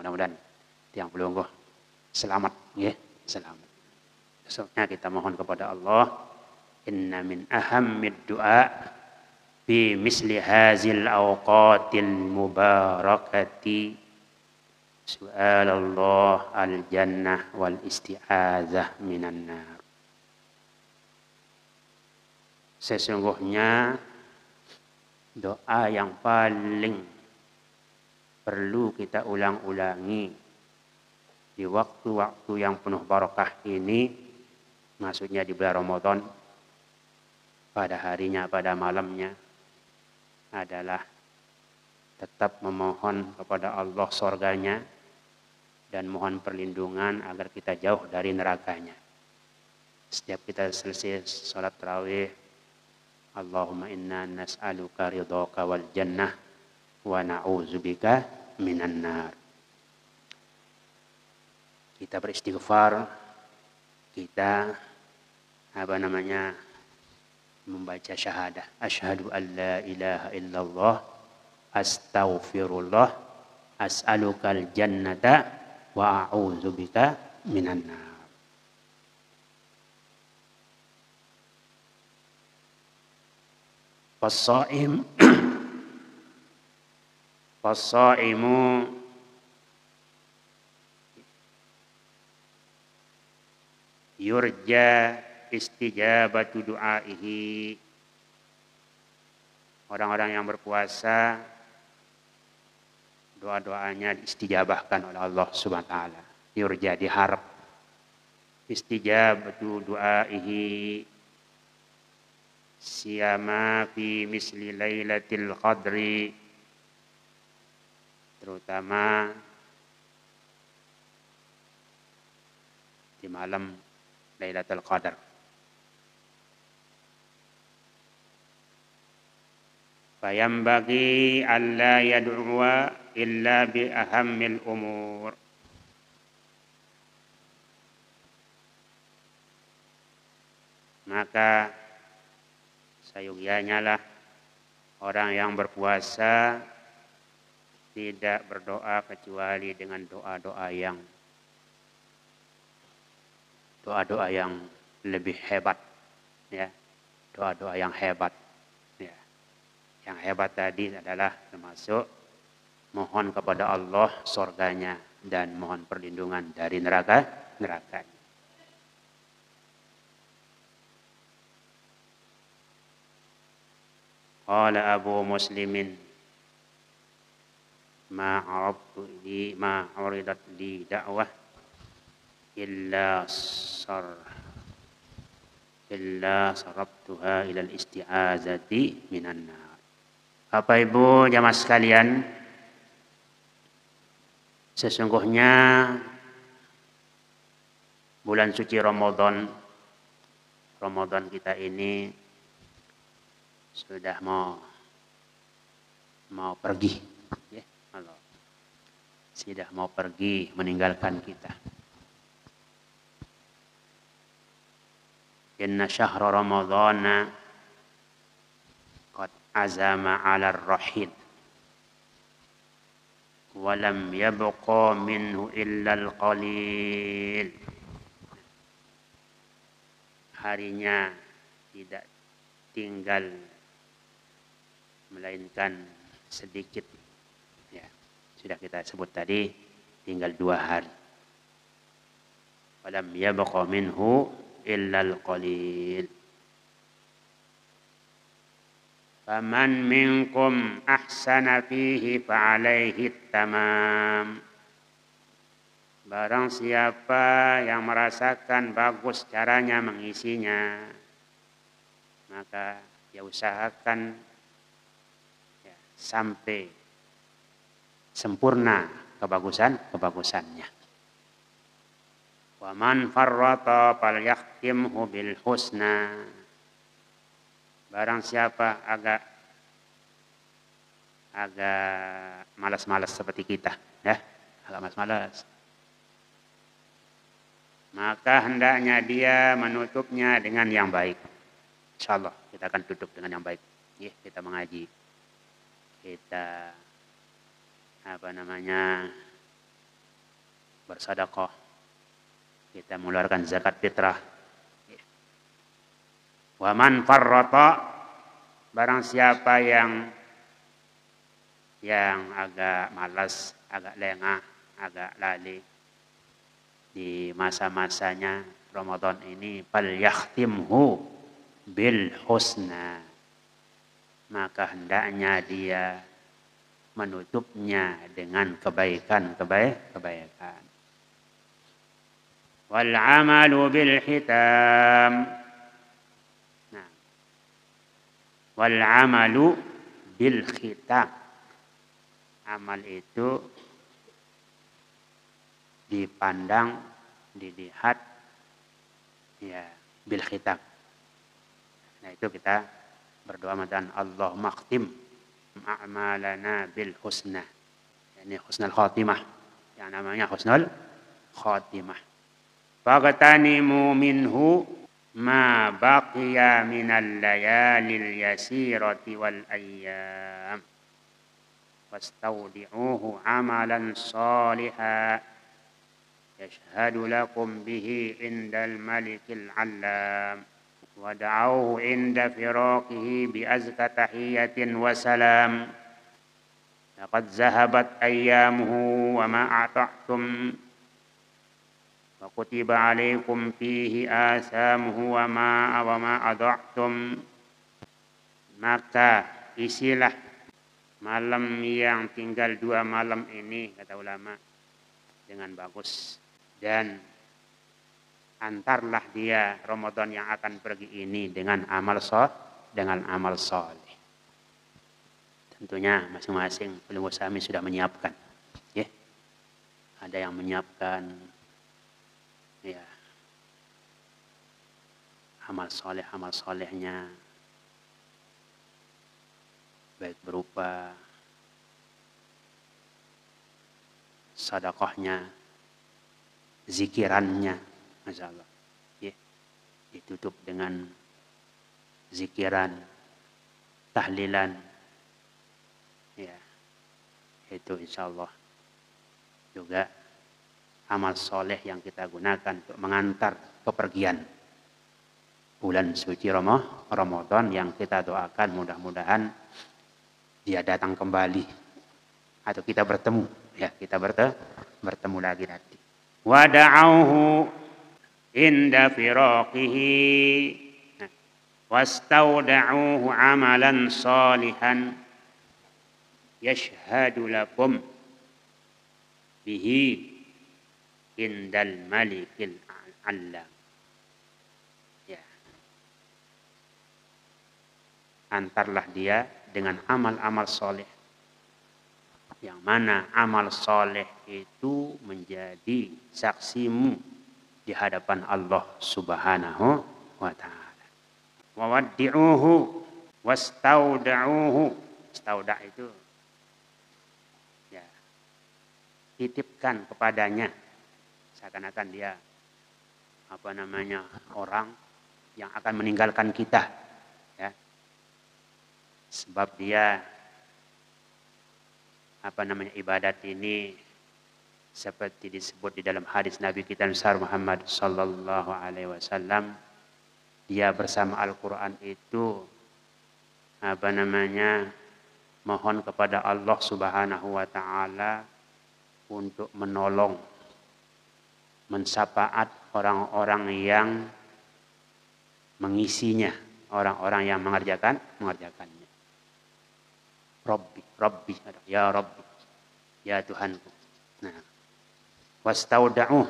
Mudah-mudahan tiang pelungguh selamat, ya, selamat. Besoknya kita mohon kepada Allah, inna min ahammid du'a fi misli hazil awqatil mubarakati su'alallah al-jannah wal isti'adzah minan nar. Sesungguhnya doa yang paling perlu kita ulang-ulangi di waktu-waktu yang penuh barakah ini, maksudnya di bulan Ramadan, pada harinya, pada malamnya, adalah tetap memohon kepada Allah surganya dan mohon perlindungan agar kita jauh dari nerakanya. Setiap kita selesai salat tarawih, Allahumma inna nas'aluka ridhaka wal jannah wa na'udzubika minan nar. Kita beristighfar, kita membaca syahadah, asyhadu an la ilaha illallah, astaghfirullah, as'alukal jannata wa a'udzubika minan nar. Fasaimu yurja istijabatu du'aihi. Orang-orang yang berpuasa, doa-doanya diistijabahkan oleh Allah Subhanahu wa taala. Yurja, diharap. Istijabatu du'aihi siyama fi misli lailatul qadri, terutama di malam Lailatul Qadar. Fayambagi alla yad'uwa illa bi ahammil umur. Maka sayugianya lah orang yang berpuasa tidak berdoa kecuali dengan doa-doa yang lebih hebat, ya, doa-doa yang hebat, ya. Yang hebat tadi adalah termasuk mohon kepada Allah surganya dan mohon perlindungan dari neraka. Qala Abu Muslimin ma uridat li da'wah illa sarabtuha ilal isti'azati minan nar. Bapak Ibu jamaah sekalian, sesungguhnya bulan suci Ramadan kita ini sudah mau pergi, ya, Allah sudah mau pergi meninggalkan kita. Inna syahra ramadhana qad azama 'ala ar-rahil wa lam yabqa minhu illa al-qalil. Harinya tidak tinggal melainkan sedikit, ya, sudah kita sebut tadi, tinggal 2 hari. Wa lam yabqa minhu illal qalil. Faman minkum ahsana fihi fa'alaihi tamam. Barang siapa yang merasakan bagus caranya mengisinya, maka dia usahakan, ya, sampai sempurna kebagusannya. Wa man farrata falyahtimhu bil husna. Barang siapa agak malas-malas seperti kita, ya, agak malas-malas, maka hendaknya dia menutupnya dengan yang baik. Insyaallah kita akan tutup dengan yang baik. Ya, kita mengaji, kita bersedekah, kita mengeluarkan zakat fitrah. Wa man farrata, barang siapa yang agak malas, agak lengah, agak lalai di masa-masanya Ramadan ini, fal yakhtimhu bil husna, maka hendaknya dia menutupnya dengan kebaikan. Wal amalu bil hitam. Nah, wal amalu bil khitam. Amal itu dipandang, dilihat ya bil khitam. Nah, itu kita berdoa dan Allah makhtim a'malana bil husna. Ini husnul khatimah. Yang namanya husnul khatimah. Faghtanimu minhu ma baqiya minal layalil yasirati wal ayyam. Wastaudi'uhu amalan salihan yashhadu lakum bihi indal malikil allam. Wada'auhu inda firaqihi biazka tahiyatin wa salam. Laqad zahabat ayyamuhu wa ma a'ta'tum wa kutiba alaikum fihi asamuhu wa ma ada'tum. Maka isilah malam yang tinggal 2 malam ini, kata ulama, dengan bagus, dan antarlah dia Ramadan yang akan pergi ini dengan amal soleh. Tentunya masing-masing pengurus kami sudah menyiapkan, ya. Ada yang menyiapkan, ya, amal solehnya, baik berupa sedekahnya, zikirannya, masyaallah, ya, ditutup dengan zikiran, tahlilan, ya, itu insyaallah juga amal soleh yang kita gunakan untuk mengantar kepergian bulan suci Ramadan yang kita doakan mudah-mudahan dia datang kembali atau kita bertemu, ya, kita bertemu lagi nanti. Wada'auhu inda firaqihi wastauda'uhu amalan salihan yashhadu lakum bihi indal malikil allam. Ya. Antarlah dia dengan amal-amal soleh, yang mana amal soleh itu menjadi saksimu di hadapan Allah Subhanahu wa ta'ala. Wawaddi'uhu wastauda'uhu. Stauda' itu, ya, titipkan kepadanya, seakan-akan dia orang yang akan meninggalkan kita, ya. Sebab dia ibadat ini seperti disebut di dalam hadis Nabi kita Muhammad sallallahu alaihi wasallam, dia bersama Al-Qur'an itu mohon kepada Allah Subhanahu wa taala untuk menolong, mensafaat orang-orang yang mengisinya, orang-orang yang mengerjakannya. Rabbi, ya Rabbi, ya Tuhanku. Nah, wastauda'uh,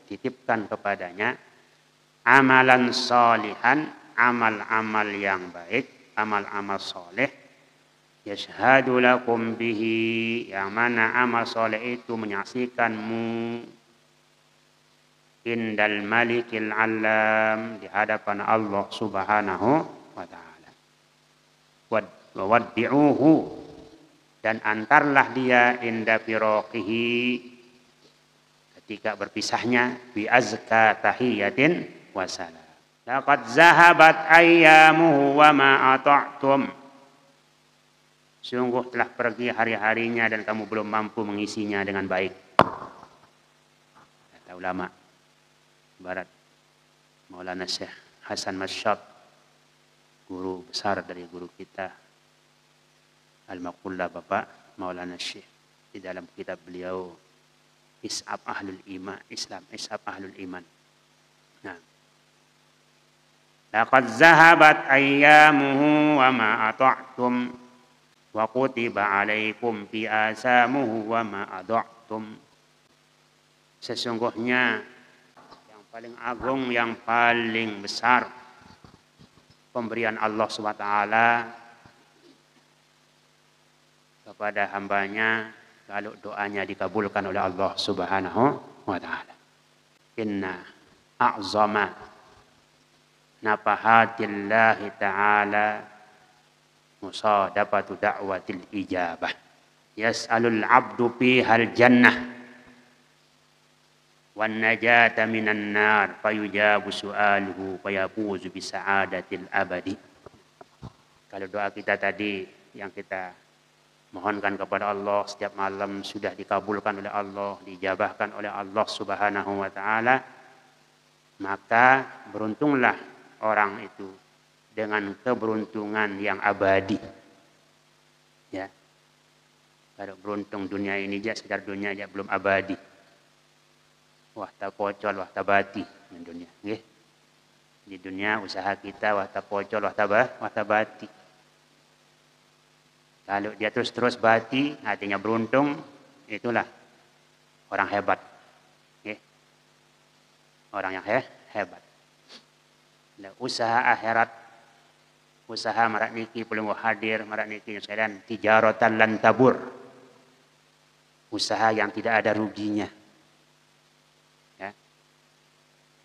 titipkan kepadanya amalan salihan, amal-amal yang baik, amal-amal soleh, yashhadu lakum bihi, yang mana amal soleh itu menyaksikanmu indal malikil alam, di hadapan Allah Subhanahu wa ta'ala. Wawaddi'uhu, dan antarlah dia inda firaqihi, ketika berpisahnya, bi azka tahiyatin wa salam. Laqad zahabat ayyamuhu wa ma ata'tum. Sungguh telah pergi hari-harinya dan kamu belum mampu mengisinya dengan baik. para ulama. Barat Maulana Syekh Hasan Masyad, guru besar dari guru kita Al-Maqullah Bapak Maulana Syekh, di dalam kitab beliau Is'ab Ahlul Iman, Is'ab Ahlul Iman. Nah, laqad zahabat ayyamuhu wa ma ata'tum wa kutiba alaikum fi asamuhu wa ma ada'tum. Sesungguhnya yang paling agung, yang paling besar pemberian Allah SWT kepada hambanya kalau doanya dikabulkan oleh Allah Subhanahu wa taala. Inna a'zama nafahatillahi ta'ala musadafatu da'watil ijabah. Yas'alul 'abdu fihal jannah wan najata minan nar fayujabu su'aluhu fayafuzu bisa'adatil abadi. Kalau doa kita tadi yang kita mohonkan kepada Allah setiap malam sudah dikabulkan oleh Allah, dijabahkan oleh Allah Subhanahu wa taala, maka beruntunglah orang itu dengan keberuntungan yang abadi. Ya. Kalau beruntung dunia ini aja, sekedar dunia aja belum abadi. Wah tak pocol, wah tak bati di dunia. Nggih. Di dunia usaha kita wah tak pocol, wah tak bati. Kalau dia terus bati, artinya beruntung, itulah orang hebat. Nggih. Orang yang hebat. Nah, usaha akhirat, usaha marak niki belum hadir, marak niki sekalian tijaratan lan tabur. Usaha yang tidak ada ruginya. Ya.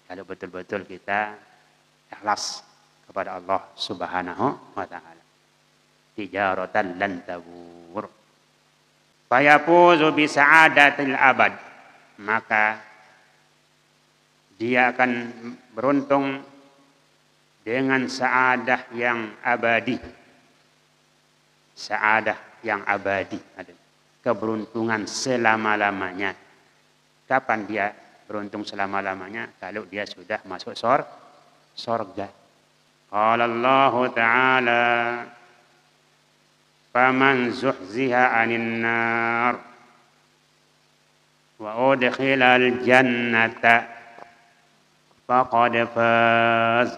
Kalau betul-betul kita ikhlas kepada Allah Subhanahu wa taala. Tijaratan lan tabur. Fayafuzu bi sa'adatil abad. Maka dia akan beruntung dengan sa'adah yang abadi. Sa'adah yang abadi. Keberuntungan selama-lamanya. Kapan dia beruntung selama-lamanya? Kalau dia sudah masuk surga. Qala Allah Ta'ala, faman zuhziha 'anil nar wa udkhilal jannata faqad faz.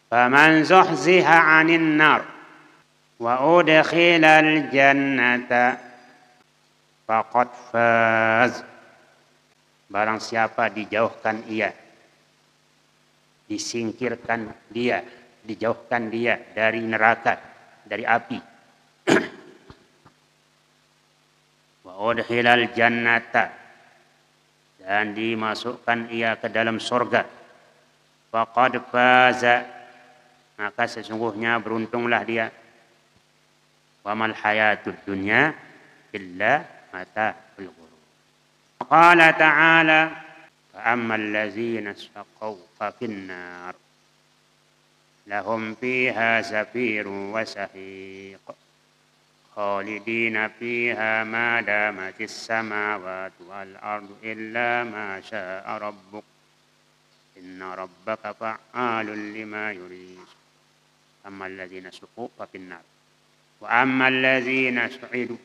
Faman zuhziha 'anil nar wa udkhilal jannata faqad faz. Barang siapa dijauhkan ia, disingkirkan dia, dijauhkan dia dari neraka, dari api. Wa udkhilal jannata, dan dimasukkan ia ke dalam surga. Faqad faza, maka sesungguhnya beruntunglah dia. Wa mal hayatud dunya illa mata'ul ghurur. Qala ta'ala, fa ammal ladzina shaqaw fa finnar lahum fiha zafirun wa sahiq khalidina fiha ma damatis samawati wal ardu illa ma syaa rabbuk inna rabbaka fa'alun lima yurid. Ammal ladzina shaqaw fa finnar wa ammal ladzina su'idu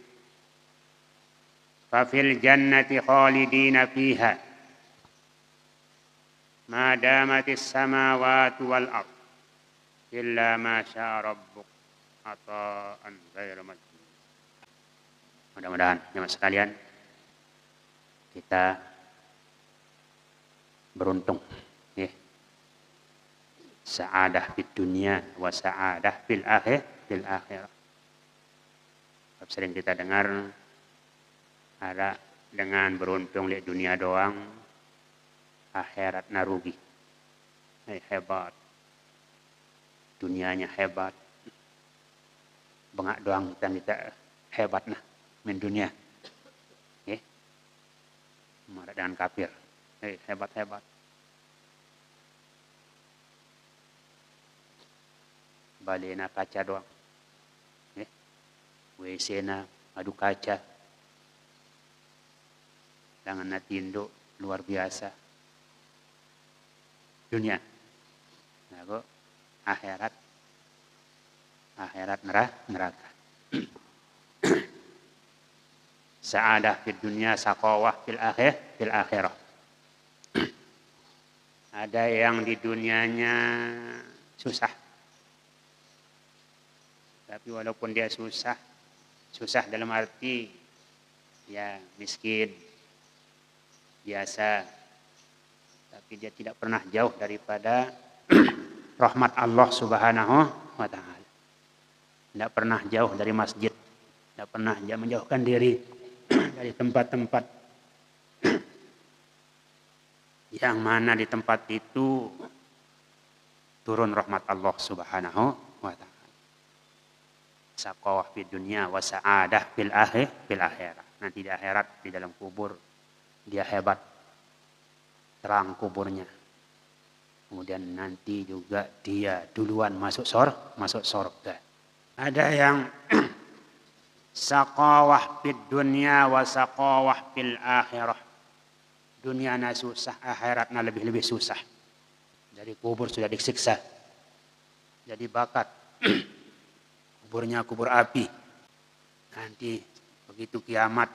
fa fil jannati khalidina fiha ma damatis samawati wal ardu illa ma syaa rabbuk ata'an ghairu majnun. Mudah-mudahan jemaah sekalian kita beruntung, ya. Sa'adah fid dunya wa sa'adah fil akhirah. Sering kita dengar ada dengan beruntung di dunia doang, akhirat narugi. Hebat. Dunianya hebat. Bengak doang kita hebat nah min dunia. Marah dengan kafir. Hebat-hebat. Balena kaca doang. WC na adu kaca. Jangan natindo luar biasa. Dunia. Nah, kok akhirat neraka. Sa'adah fid dunya, saqawah fil akhirah. Ada yang di dunianya susah. Tapi walaupun dia susah dalam arti ya miskin, biasa. Tapi dia tidak pernah jauh daripada rahmat Allah Subhanahu wa ta'ala. Tidak pernah jauh dari masjid. Tidak pernah menjauhkan diri dari tempat-tempat yang mana di tempat itu turun rahmat Allah Subhanahu wa ta'ala. Saqawah fid dunya wa sa'adah fil akhirah. Nanti di akhirat, di dalam kubur, dia hebat. Terang kuburnya. Kemudian nanti juga dia duluan masuk surga. Ada yang saqawah fid dunya wa saqawah fil akhirah. Dunianya susah, akhiratnya lebih susah. Dari kubur sudah disiksa. Jadi bakat. Kuburnya kubur api. Nanti begitu kiamat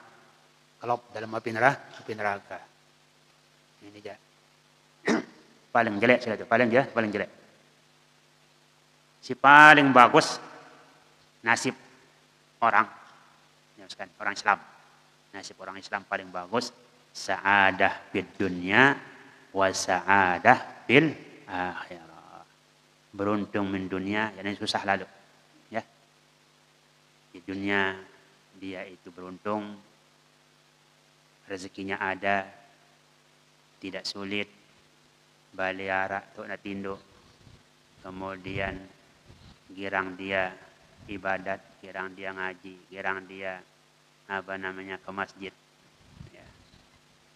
kelop dalam api neraka. Ini aja. Paling jelek sudah itu, paling jelek. Si paling bagus nasib orang Islam. Nasib orang Islam paling bagus sa'adah fid dunya wa sa'adah fil akhirah. Beruntung min dunia, yang susah lalu. Ya. Di dunia dia itu beruntung, rezekinya ada, tidak sulit, baliara tok natindo. Kemudian girang dia ibadat, girang dia ngaji, girang dia ke masjid. Ya.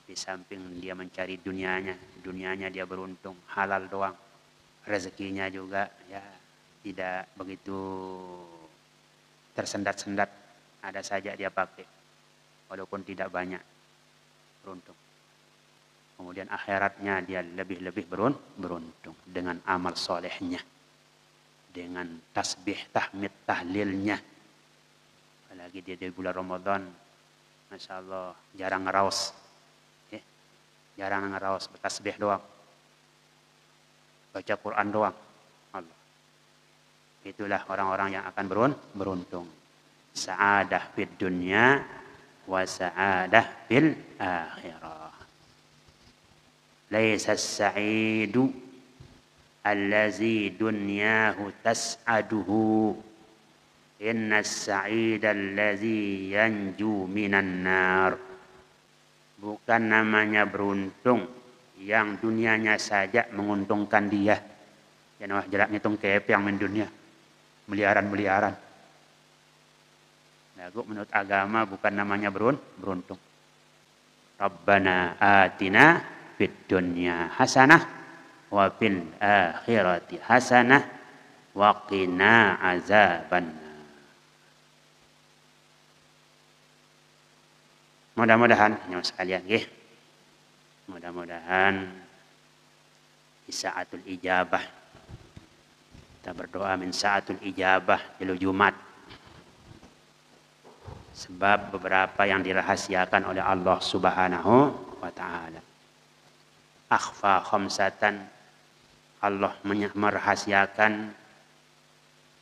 Di samping dia mencari dunianya dia beruntung, halal doang. Rezekinya juga ya tidak begitu tersendat-sendat, ada saja dia pakai, walaupun tidak banyak, beruntung. Kemudian akhiratnya dia lebih beruntung dengan amal solehnya, dengan tasbih, tahmid, tahlilnya. Apalagi dia di bulan Ramadan, Masya Allah, jarang ngeraos. Jarang ngeraos, bertasbih doang. Baca Quran doang. Allah. Itulah orang-orang yang akan beruntung. Sa'adah fid dunya wa sa'adah fil akhirah. Laisa as-sa'idu allazi dunyahu tas'aduhu. Inna as-sa'ida allazi yanju minan nar. Bukan namanya beruntung yang dunianya saja menguntungkan dia. Jangan jelas ngitung KP yang main dunia. Miliaran. Nah, menurut agama bukan namanya beruntung. Rabbana atina fid dunya hasanah wa fil akhirati hasanah wa qina azabannar. Mudah-mudahan nyawa sekalian nggih. Mudah-mudahan di saatul ijabah. Kita berdoa min saatul ijabah di Jumat. Sebab beberapa yang dirahasiakan oleh Allah Subhanahu wa ta'ala. Akhfa khamsatan, Allah merahasiakan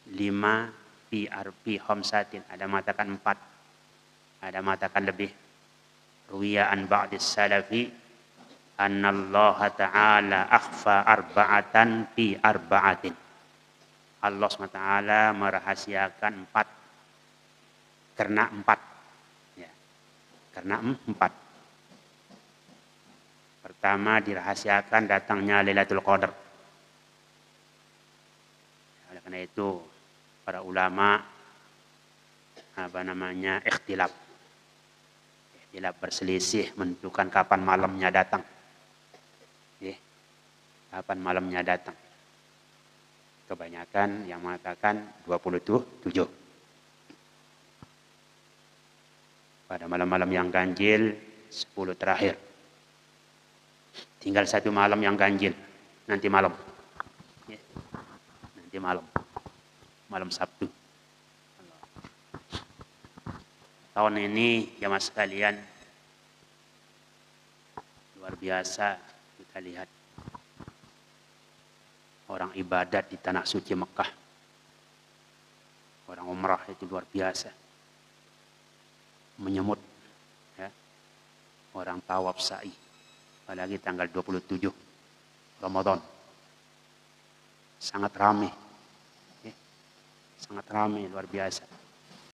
5 fi khamsatin. Ada mengatakan 4, ada mengatakan lebih. Ruwiya an ba'dis salafi anna Allah ta'ala akhfa arba'atan fi arba'atin. Allah SWT merahasiakan 4 karena 4. Ya. Karena 4. Pertama dirahasiakan datangnya Lailatul Qadar. Oleh karena itu para ulama ikhtilaf berselisih menentukan kapan malamnya datang. Kapan malamnya datang. Kebanyakan yang mengatakan 27. Pada malam-malam yang ganjil 10 terakhir. Tinggal 1 malam yang ganjil. Nanti malam. Ya. Nanti malam. Malam Sabtu. Tahun ini jamaah sekalian luar biasa kita lihat orang ibadat di tanah suci Mekah. Orang umrah itu luar biasa. Menyemut ya. Orang tawaf sa'i. Apalagi tanggal 27 Ramadan. Sangat ramai. Ya. Sangat ramai luar biasa.